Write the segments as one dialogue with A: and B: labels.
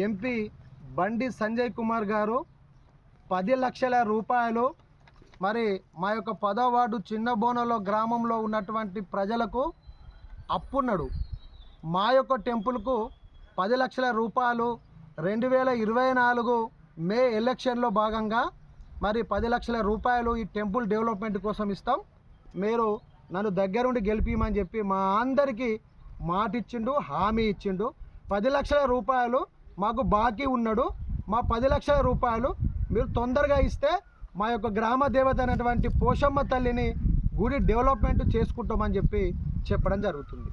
A: MP Bandi Sanjay Kumar గారు 10 లక్షల రూపాయలు మరి మా యొక్క 10వ వార్డు చిన్నబోనలో గ్రామంలో ఉన్నటువంటి ప్రజలకు అప్పున్నాడు. మా యొక్క టెంపుల్కు 10 లక్షల రూపాయలు 2024 మే ఎలక్షన్లో భాగంగా మరి 10 లక్షల రూపాయలు ఈ టెంపుల్ డెవలప్మెంట్ కోసం ఇస్తాం, మీరు నన్ను దగ్గరుండి గెలిపిమని చెప్పి మా అందరికీ మాట ఇచ్చిండు, హామీ ఇచ్చిండు. 10 లక్షల రూపాయలు మాకు బాకీ ఉన్నాడు. మా 10 లక్షల రూపాయలు మీరు తొందరగా ఇస్తే మా యొక్క గ్రామ దేవత అయినటువంటి పోషమ్మ తల్లిని గుడి డెవలప్మెంట్ చేసుకుంటామని చెప్పడం జరుగుతుంది.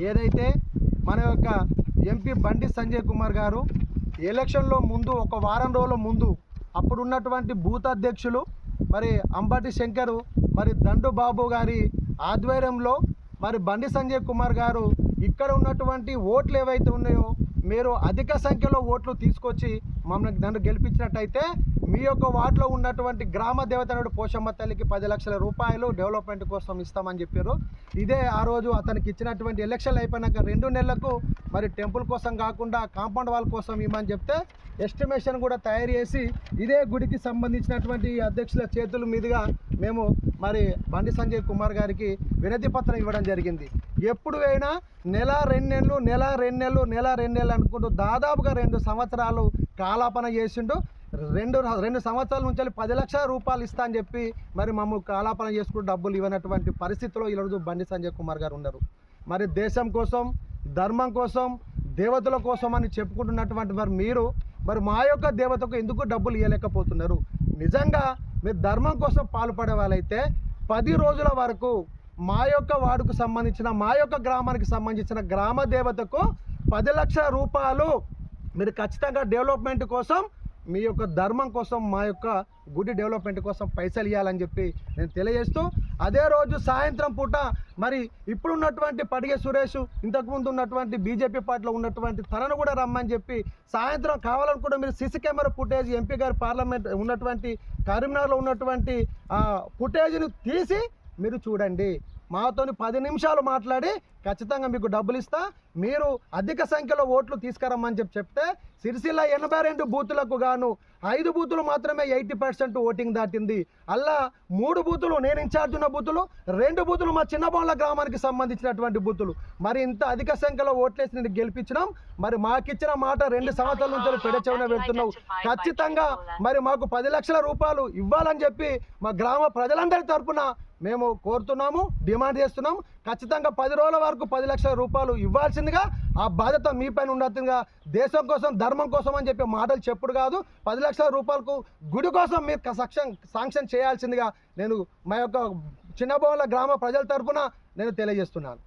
A: ఏదైతే మన యొక్క ఎంపీ బండి సంజయ్ కుమార్ గారు ఎలక్షన్లో ముందు ఒక వారం రోజుల ముందు అప్పుడున్నటువంటి బూత్ అధ్యక్షులు మరి అంబటి శంకరు మరి దండు బాబు గారి ఆధ్వర్యంలో మరి బండి సంజయ్ కుమార్ గారు ఇక్కడ ఉన్నటువంటి ఓట్లు ఏవైతే ఉన్నాయో మీరు అధిక సంఖ్యలో ఓట్లు తీసుకొచ్చి నన్ను గెలిపించినట్టయితే మీ యొక్క వార్డులో ఉన్నటువంటి గ్రామ దేవత పోషమ్మ తల్లికి 10 లక్షల రూపాయలు డెవలప్మెంట్ కోసం ఇస్తామని చెప్పారు. ఇదే ఆ రోజు అతనికి ఇచ్చినటువంటి ఎలక్షన్లు అయిపోయినాక 2 నెలలకు మరి టెంపుల్ కోసం కాకుండా కాంపౌండ్ వాల్ కోసం ఇవ్వమని చెప్తే ఎస్టిమేషన్ కూడా తయారు చేసి ఇదే గుడికి సంబంధించినటువంటి అధ్యక్షుల చేతుల మీదుగా మేము మరి బండి సంజయ్ కుమార్ గారికి వినతి పత్రం ఇవ్వడం జరిగింది. ఎప్పుడు అయినా నెల 2 నెలలు నెల 2 నెలలు నెల 2 నెలలు అనుకుంటూ దాదాపుగా 2 సంవత్సరాలు కాలాపన చేసిండు. 2 సంవత్సరాల నుంచి 10 లక్షల రూపాయలు ఇస్తా అని చెప్పి మరి మమ్మల్ని కాలాపన చేసుకుంటూ డబ్బులు ఇవ్వనటువంటి పరిస్థితిలో ఈరోజు బండి సంజయ్ కుమార్ గారు ఉన్నారు. మరి దేశం కోసం, ధర్మం కోసం, దేవతల కోసం అని చెప్పుకుంటున్నటువంటి మరి మా యొక్క దేవతకు ఎందుకు డబ్బులు ఇవ్వలేకపోతున్నారు? నిజంగా మీరు ధర్మం కోసం పాల్పడే వాళ్ళైతే 10 రోజుల వరకు మా యొక్క వార్డుకు సంబంధించిన మా యొక్క గ్రామానికి సంబంధించిన గ్రామ దేవతకు 10 లక్షల రూపాయలు మీరు ఖచ్చితంగా డెవలప్మెంట్ కోసం, మీ యొక్క ధర్మం కోసం, మా యొక్క గుడి డెవలప్మెంట్ కోసం పైసలు ఇవ్వాలని చెప్పి నేను తెలియజేస్తూ, అదే రోజు సాయంత్రం పూట మరి ఇప్పుడున్నటువంటి పడిగే సురేష్, ఇంతకుముందు ఉన్నటువంటి బీజేపీ పార్టీలో ఉన్నటువంటి తనను కూడా రమ్మని చెప్పి సాయంత్రం కావాలనుకుంటే మీరు సీసీ కెమెరా ఫుటేజ్ ఎంపీ గారి పార్లమెంట్ ఉన్నటువంటి కరీంనగర్లో ఉన్నటువంటి ఫుటేజ్ను తీసి మీరు చూడండి. మాతోని 10 నిమిషాలు మాట్లాడి ఖచ్చితంగా మీకు డబ్బులు ఇస్తా, మీరు అధిక సంఖ్యలో ఓట్లు తీసుకురమ్మని చెప్తే సిరిసిల్ల 82 బూతులకు గాను 5 బూతులు మాత్రమే 80% ఓటింగ్ దాటింది. అలా 3 బూతులు నేను ఇన్ఛార్జ్ ఉన్న బూతులు, 2 బూతులు మా చిన్నబోన్ల గ్రామానికి సంబంధించినటువంటి బూతులు. మరి ఇంత అధిక సంఖ్యలో ఓట్లేసి నేను గెలిపించినాం. మరి మాకిచ్చిన మాట 2 సంవత్సరాల నుంచి పెడచెవిన పెడుతున్నావు. ఖచ్చితంగా మరి మాకు 10 లక్షల రూపాయలు ఇవ్వాలని చెప్పి మా గ్రామ ప్రజలందరి తరఫున మేము కోరుతున్నాము, డిమాండ్ చేస్తున్నాం. ఖచ్చితంగా 10 రోజుల వరకు 10 లక్షల రూపాయలు ఇవ్వాల్సిందిగా ఆ బాధ్యత మీ పైన ఉండాల్సిందిగా, దేశం కోసం, ధర్మం కోసం అని చెప్పి మాటలు చెప్పుడు కాదు, 10 లక్షల రూపాయలకు గుడి కోసం మీరు శాంక్షన్ చేయాల్సిందిగా నేను మా యొక్క చిన్నబోన్ల గ్రామ ప్రజల తరఫున నేను తెలియజేస్తున్నాను.